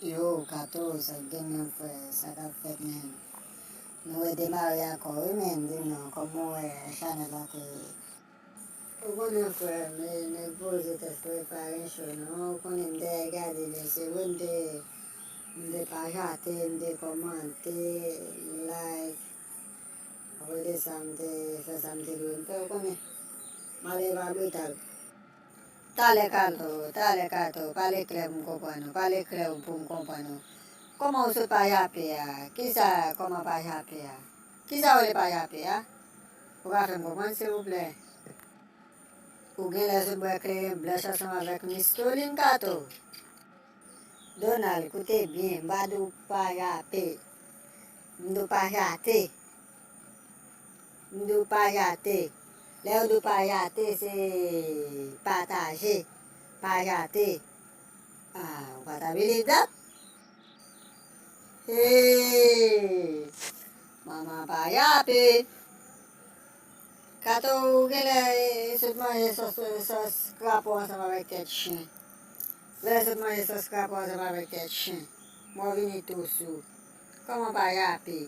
Yo, kato, sa gen men fwe, sa ka fet men. Nou e demare akor men, din nou, komon chanel la te. Ou konen fwe, men pose te fwe pa ren chou nou, konen mde gade le, se wè mde pa jate, mde kormante, like, apre de sa mde fwe sa mde lwen, pe ou konen, male va brutal. Tale kato, pale kle m kompano, pale kle pou m kompano. Koman ou se pa yape ya? Ki sa koman pa yape ya? Ki sa ou le pa yape ya? Ou ka fe m kompano se ouple? Ou gen le se bwe kle ble chason avèk mistolin kato? Donal, koute bien, mbadou pa yape. Mdou pa yate. Mdou pa yate. Le ou dou pa yate se pataje. Pa yate. Ah, ou pa ta believe that? Hey, maman pa yape. Kato ou gen le sot manje sos krapo anseman vek tet chen. Le sot manje sos krapo anseman vek tet chen. Mwen vini tou sou. Koman pa yape?